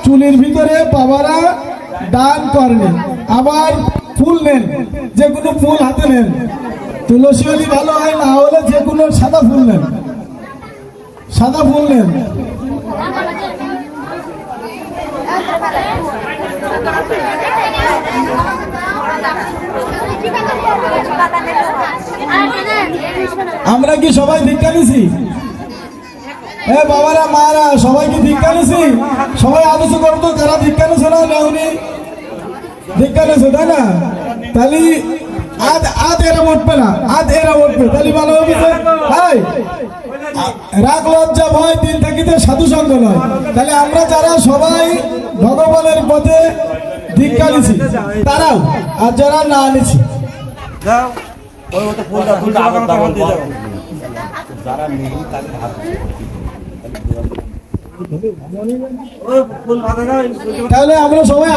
চুলির ভিতরে বাবারা দান করেন। আবার ফুল নেন, যে কোনো ফুল হাতে নেন, তুলসী হলে ভালো হয়, না হলে যে কোনো সাদা ফুল নেন, সাদা ফুল নেন। আমরা কি সবাই দীক্ষা নিছি? বাবারা মারা সবাই কি দীক্ষা নিছি? সবাই আলোচনা করতো যারা দীক্ষা নিছে না, নেওনি দীক্ষা নিছে, তাই না? তাহলে আধ এরা উঠবে না, আধ এরা উঠবে, তাহলে ভালো হবে। রাগ লজ্জা ভয় দিন থাকিতে সাধু সঙ্গ নয়। তাহলে আমরা যারা সবাই ভগবানের পথে দীক্ষা নিছি তারাও, আর যারা না নিছি তাহলে আমরা সবাই